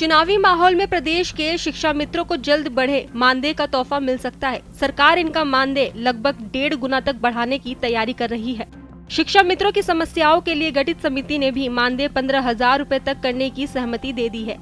चुनावी माहौल में प्रदेश के शिक्षा मित्रों को जल्द बढ़े मानदेय का तोहफा मिल सकता है। सरकार इनका मानदेय लगभग 1.5 गुना तक बढ़ाने की तैयारी कर रही है। शिक्षा मित्रों की समस्याओं के लिए गठित समिति ने भी मानदेय 15,000 रूपए तक करने की सहमति दे दी है।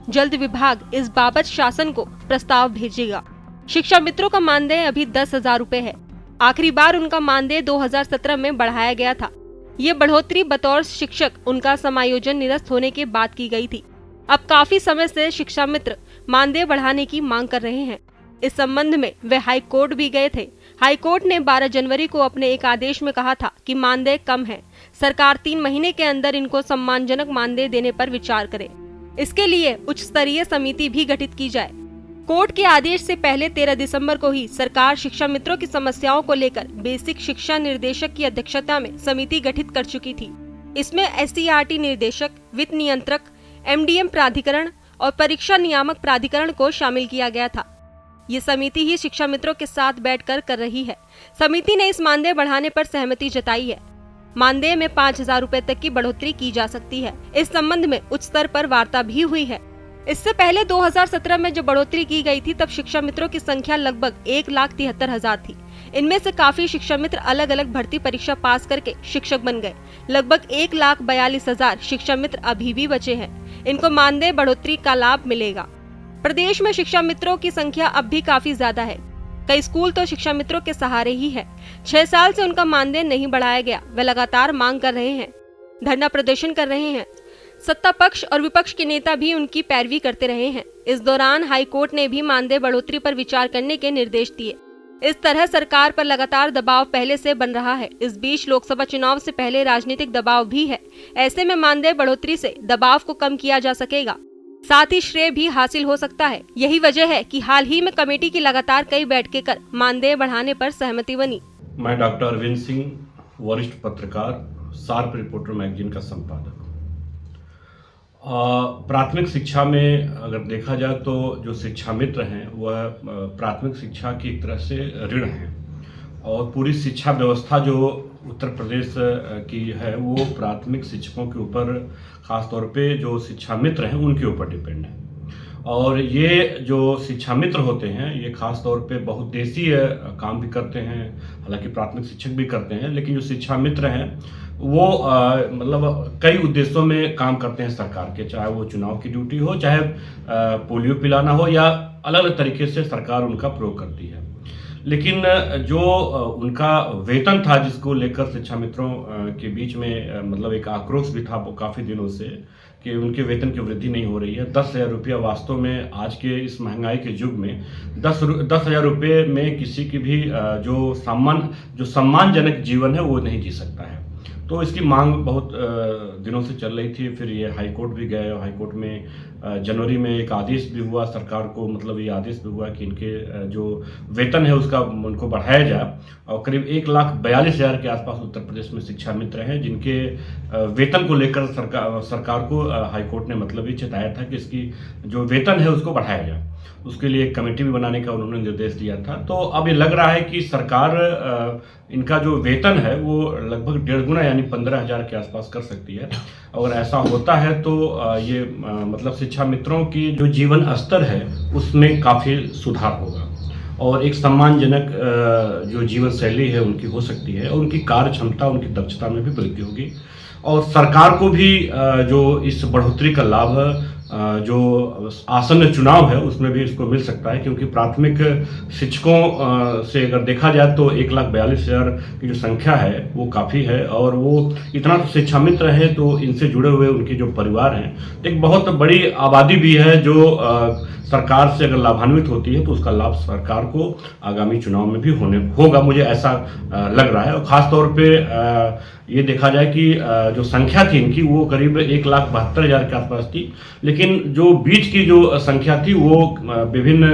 जल्द विभाग इस बाबत शासन को प्रस्ताव भेजेगा। शिक्षा मित्रों का मानदेय अभी 10,000 रूपए है। आखिरी बार उनका मानदेय 2017 में बढ़ाया गया था। ये बढ़ोतरी बतौर शिक्षक उनका समायोजन निरस्त होने के बाद की गई थी। अब काफी समय से शिक्षा मित्र मानदेय बढ़ाने की मांग कर रहे हैं। इस संबंध में वे हाई कोर्ट भी गए थे। हाई कोर्ट ने 12 जनवरी को अपने एक आदेश में कहा था कि मानदेय कम है, सरकार 3 महीने के अंदर इनको सम्मानजनक मानदेय देने पर विचार करे। इसके लिए उच्च स्तरीय समिति भी गठित की जाए। कोर्ट के आदेश से पहले 13 दिसंबर को ही सरकार शिक्षा मित्रों की समस्याओं को लेकर बेसिक शिक्षा निर्देशक की अध्यक्षता में समिति गठित कर चुकी थी। इसमें SCERT निर्देशक, वित्त नियंत्रक, MDM प्राधिकरण और परीक्षा नियामक प्राधिकरण को शामिल किया गया था। ये समिति ही शिक्षा मित्रों के साथ बैठकर कर रही है। समिति ने इस मानदेय बढ़ाने पर सहमति जताई है। मानदेय में 5,000 रूपए तक की बढ़ोतरी की जा सकती है। इस संबंध में उच्च स्तर पर वार्ता भी हुई है। इससे पहले 2017 में जब बढ़ोतरी की गई थी तब शिक्षा मित्रों की संख्या लगभग 1,73,000 थी। इनमें से काफी शिक्षा मित्र अलग अलग भर्ती परीक्षा पास करके शिक्षक बन गए। लगभग 1,42,000 शिक्षा मित्र अभी भी बचे हैं। इनको मानदेय बढ़ोतरी का लाभ मिलेगा। प्रदेश में शिक्षा मित्रों की संख्या अब भी काफी ज्यादा है। कई स्कूल तो शिक्षा मित्रों के सहारे ही है। 6 साल से उनका मानदेय नहीं बढ़ाया गया। वे लगातार मांग कर रहे हैं, धरना प्रदर्शन कर रहे हैं। सत्ता पक्ष और विपक्ष के नेता भी उनकी पैरवी करते रहे हैं। इस दौरान हाई कोर्ट ने भी मानदेय बढ़ोतरी पर विचार करने के निर्देश दिए। इस तरह सरकार पर लगातार दबाव पहले से बन रहा है। इस बीच लोकसभा चुनाव से पहले राजनीतिक दबाव भी है। ऐसे में मानदेय बढ़ोतरी से दबाव को कम किया जा सकेगा, साथ ही श्रेय भी हासिल हो सकता है। यही वजह है कि हाल ही में कमेटी की लगातार कई बैठकें कर मानदेय बढ़ाने पर सहमति बनी। मैं डॉक्टर अरविंद सिंह, वरिष्ठ पत्रकार, शार्प रिपोर्टर मैगजीन का संपादक। प्राथमिक शिक्षा में अगर देखा जाए तो जो शिक्षा मित्र हैं वह प्राथमिक शिक्षा की एक तरह से ऋण हैं और पूरी शिक्षा व्यवस्था जो उत्तर प्रदेश की है वो प्राथमिक शिक्षकों के ऊपर, खास तौर पे जो शिक्षा मित्र हैं उनके ऊपर डिपेंड है। और ये जो शिक्षा मित्र होते हैं ये खास तौर पे बहुउद्देशीय काम भी करते हैं, हालांकि प्राथमिक शिक्षक भी करते हैं, लेकिन जो शिक्षा मित्र हैं वो मतलब कई उद्देश्यों में काम करते हैं सरकार के, चाहे वो चुनाव की ड्यूटी हो, चाहे पोलियो पिलाना हो, या अलग अलग तरीके से सरकार उनका प्रयोग करती है। लेकिन जो उनका वेतन था जिसको लेकर शिक्षा मित्रों के बीच में मतलब एक आक्रोश भी था काफ़ी दिनों से कि उनके वेतन की वृद्धि नहीं हो रही है। 10,000 रुपया वास्तव में आज के इस महंगाई के युग में 10,000 रुपये में किसी की भी जो सम्मानजनक जीवन है वो नहीं जी सकता है। तो इसकी मांग बहुत दिनों से चल रही थी। फिर ये हाई कोर्ट भी गए और हाई कोर्ट में जनवरी में एक आदेश भी हुआ सरकार को, मतलब ये आदेश भी हुआ कि इनके जो वेतन है उसका उनको बढ़ाया जाए। और करीब 1,42,000 के आसपास उत्तर प्रदेश में शिक्षा मित्र हैं जिनके वेतन को लेकर सरकार को हाई कोर्ट ने मतलब ये चेताया था कि इसकी जो वेतन है उसको बढ़ाया जाए। उसके लिए एक कमेटी भी बनाने का उन्होंने निर्देश दिया था। तो अब ये लग रहा है कि सरकार इनका जो वेतन है वो लगभग 1.5 गुना यानी 15,000 के आसपास कर सकती है। अगर ऐसा होता है तो ये मतलब शिक्षा मित्रों की जो जीवन स्तर है उसमें काफ़ी सुधार होगा और एक सम्मानजनक जो जीवन शैली है उनकी हो सकती है और उनकी कार्य क्षमता, उनकी दक्षता में भी वृद्धि होगी। और सरकार को भी जो इस बढ़ोतरी का लाभ जो आसन्न चुनाव है उसमें भी इसको मिल सकता है, क्योंकि प्राथमिक शिक्षकों से अगर देखा जाए तो 1,42,000 की जो संख्या है वो काफ़ी है और वो इतना तो शिक्षा मित्र है तो इनसे जुड़े हुए उनके जो परिवार हैं एक बहुत बड़ी आबादी भी है जो सरकार से अगर लाभान्वित होती है तो उसका लाभ सरकार को आगामी चुनाव में भी होगा, मुझे ऐसा लग रहा है। और ख़ास तौर पे ये देखा जाए कि जो संख्या थी इनकी वो करीब 1,72,000 के आसपास थी, लेकिन जो बीच की जो संख्या थी वो विभिन्न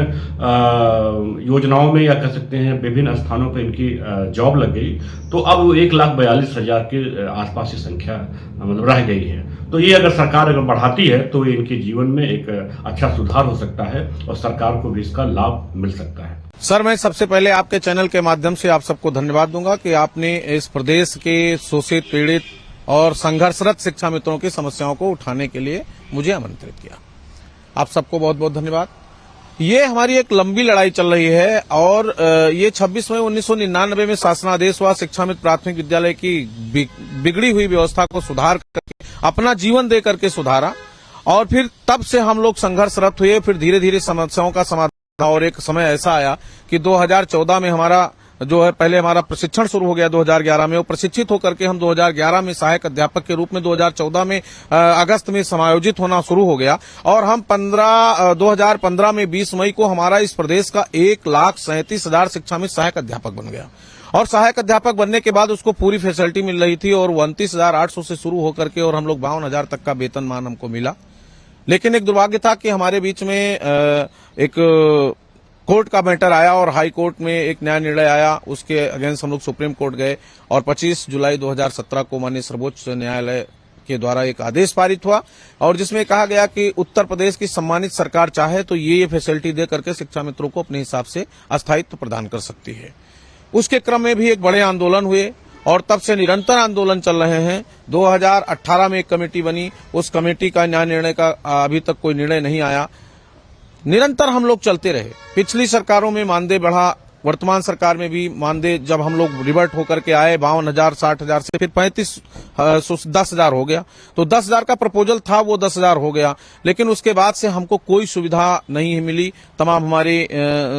योजनाओं में या कह सकते हैं विभिन्न स्थानों पर इनकी जॉब लग गई, तो अब 1,42,000 के आसपास ये संख्या मतलब रह गई है। तो ये अगर सरकार अगर बढ़ाती है तो ये इनके जीवन में एक अच्छा सुधार हो सकता है और सरकार को भी इसका लाभ मिल सकता है। सर, मैं सबसे पहले आपके चैनल के माध्यम से आप सबको धन्यवाद दूंगा कि आपने इस प्रदेश के शोषित, पीड़ित और संघर्षरत शिक्षा मित्रों की समस्याओं को उठाने के लिए मुझे आमंत्रित किया। आप सबको बहुत बहुत धन्यवाद। ये हमारी एक लंबी लड़ाई चल रही है और ये 26 मई 1999 में शासनादेश हुआ शिक्षा मित्र प्राथमिक विद्यालय की बिगड़ी हुई व्यवस्था को सुधार करके अपना जीवन दे करके सुधारा और फिर तब से हम लोग संघर्षरत हुए। फिर धीरे धीरे समस्याओं का समाधान और एक समय ऐसा आया कि 2014 में हमारा जो है पहले हमारा प्रशिक्षण शुरू हो गया 2011 में, वो प्रशिक्षित होकर के हम 2011 में सहायक अध्यापक के रूप में 2014 में अगस्त में समायोजित होना शुरू हो गया और हम 2015 में 20 मई को हमारा इस प्रदेश का 1,37,000 शिक्षा मित्र सहायक अध्यापक बन गया और सहायक अध्यापक बनने के बाद उसको पूरी फैसिलिटी मिल रही थी और 29,800 से शुरू होकर के और हम लोग 52,000 तक का वेतनमान हमको मिला। लेकिन एक दुर्भाग्य था कि हमारे बीच में एक कोर्ट का मैटर आया और हाई कोर्ट में एक न्याय निर्णय आया, उसके अगेंस्ट हम लोग सुप्रीम कोर्ट गए और 25 जुलाई 2017 को माननीय सर्वोच्च न्यायालय के द्वारा एक आदेश पारित हुआ और जिसमें कहा गया कि उत्तर प्रदेश की सम्मानित सरकार चाहे तो ये फैसिलिटी दे करके शिक्षा मित्रों को अपने हिसाब से अस्थायित्व प्रदान कर सकती है। उसके क्रम में भी एक बड़े आंदोलन हुए और तब से निरंतर आंदोलन चल रहे हैं। 2018 में एक कमेटी बनी, उस कमेटी का न्याय निर्णय का अभी तक कोई निर्णय नहीं आया। निरंतर हम लोग चलते रहे। पिछली सरकारों में मानदेय बढ़ा, वर्तमान सरकार में भी मानदेय जब हम लोग रिवर्ट होकर के आए 52,000 60,000 से फिर 10,000 हो गया। तो 10,000 का प्रपोजल था, वो 10,000 हो गया, लेकिन उसके बाद से हमको कोई सुविधा नहीं मिली। तमाम हमारे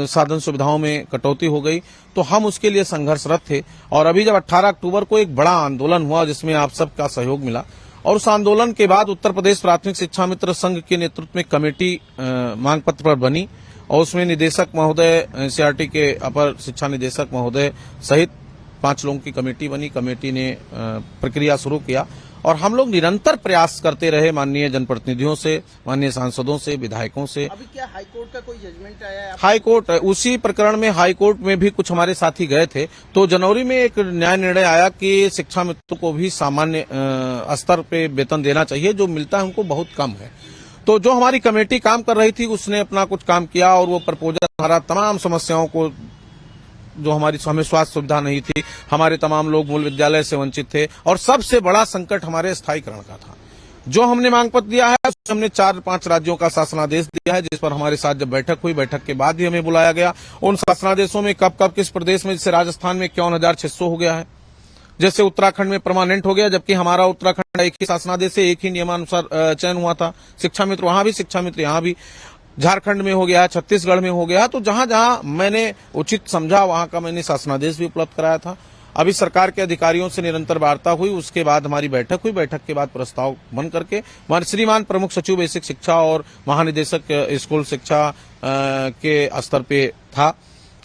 साधन सुविधाओं में कटौती हो गई, तो हम उसके लिए संघर्षरत थे। और अभी जब 18 अक्टूबर को एक बड़ा आंदोलन हुआ जिसमें आप सबका सहयोग मिला और उस आंदोलन के बाद उत्तर प्रदेश प्राथमिक शिक्षा मित्र संघ के नेतृत्व में कमेटी मांग पत्र पर बनी और उसमें निदेशक महोदय, एनसीईआरटी के अपर शिक्षा निदेशक महोदय सहित 5 लोगों की कमेटी बनी। कमेटी ने प्रक्रिया शुरू किया और हम लोग निरंतर प्रयास करते रहे माननीय जनप्रतिनिधियों से, माननीय सांसदों से, विधायकों से। अभी क्या हाई कोर्ट का कोई जजमेंट आया है? हाई कोर्ट, उसी प्रकरण में हाई कोर्ट में भी कुछ हमारे साथी गए थे, तो जनवरी में एक न्याय निर्णय आया कि शिक्षा मित्रों को भी सामान्य स्तर पे वेतन देना चाहिए, जो मिलता है उनको बहुत कम है। तो जो हमारी कमेटी काम कर रही थी उसने अपना कुछ काम किया और वो प्रपोजल हमारा तमाम समस्याओं को, जो हमारी हमें स्वास्थ्य सुविधा नहीं थी, हमारे तमाम लोग मूल विद्यालय से वंचित थे और सबसे बड़ा संकट हमारे स्थायीकरण का था। जो हमने मांग पत्र दिया है उसमें हमने 4-5 राज्यों का शासनादेश दिया है, जिस पर हमारे साथ जब बैठक हुई, बैठक के बाद ही हमें बुलाया गया। उन शासनादेशों में कब कब किस प्रदेश में, जैसे राजस्थान में 51,600 हो गया है, जैसे उत्तराखंड में परमानेंट हो गया, जबकि हमारा उत्तराखंड एक ही शासनादेश से एक ही नियमानुसार चयन हुआ था। शिक्षा मित्र वहां भी, शिक्षा मित्र यहाँ भी। झारखंड में हो गया, छत्तीसगढ़ में हो गया। तो जहां जहां मैंने उचित समझा वहां का मैंने शासनादेश भी उपलब्ध कराया था। अभी सरकार के अधिकारियों से निरंतर वार्ता हुई, उसके बाद हमारी बैठक हुई। बैठक के बाद प्रस्ताव बन करके हमारे श्रीमान प्रमुख सचिव बेसिक शिक्षा और महानिदेशक स्कूल शिक्षा के स्तर पे था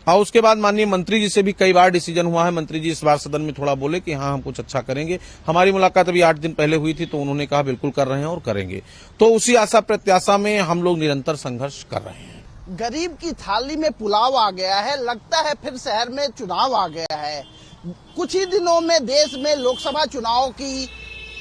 और उसके बाद माननीय मंत्री जी से भी कई बार डिसीजन हुआ है। मंत्री जी इस बार सदन में थोड़ा बोले कि हाँ हम कुछ अच्छा करेंगे। हमारी मुलाकात अभी 8 दिन पहले हुई थी, तो उन्होंने कहा बिल्कुल कर रहे हैं और करेंगे। तो उसी आशा प्रत्याशा में हम लोग निरंतर संघर्ष कर रहे हैं। गरीब की थाली में पुलाव आ गया है, लगता है फिर शहर में चुनाव आ गया है। कुछ ही दिनों में देश में लोकसभा चुनाव की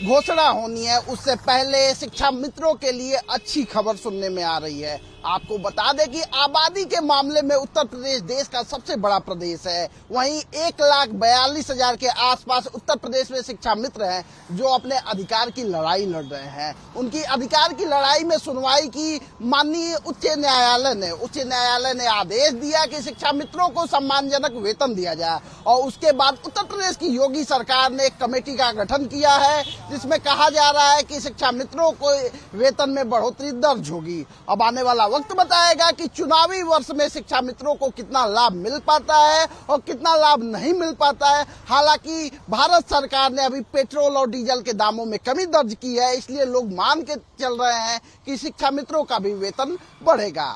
घोषणा होनी है, उससे पहले शिक्षा मित्रों के लिए अच्छी खबर सुनने में आ रही है। आपको बता दें कि आबादी के मामले में उत्तर प्रदेश देश का सबसे बड़ा प्रदेश है। वहीं 1,42,000 के आसपास उत्तर प्रदेश में शिक्षा मित्र हैं जो अपने अधिकार की लड़ाई लड़ रहे हैं। उनकी अधिकार की लड़ाई में सुनवाई की माननीय उच्च न्यायालय ने आदेश दिया कि शिक्षा मित्रों को सम्मानजनक वेतन दिया जाए और उसके बाद उत्तर प्रदेश की योगी सरकार ने एक कमेटी का गठन किया है जिसमें कहा जा रहा है कि शिक्षा मित्रों को वेतन में बढ़ोतरी दर्ज होगी। अब आने वाला वक्त बताएगा कि चुनावी वर्ष में शिक्षा मित्रों को कितना लाभ मिल पाता है और कितना लाभ नहीं मिल पाता है। हालांकि भारत सरकार ने अभी पेट्रोल और डीजल के दामों में कमी दर्ज की है, इसलिए लोग मान के चल रहे हैं कि शिक्षा मित्रों का भी वेतन बढ़ेगा।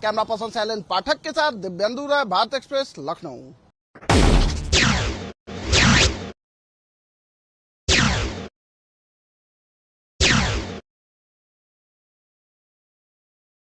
कैमरा पर्सन शैलेंद्र पाठक के साथ दिव्येंदु राय, भारत एक्सप्रेस, लखनऊ।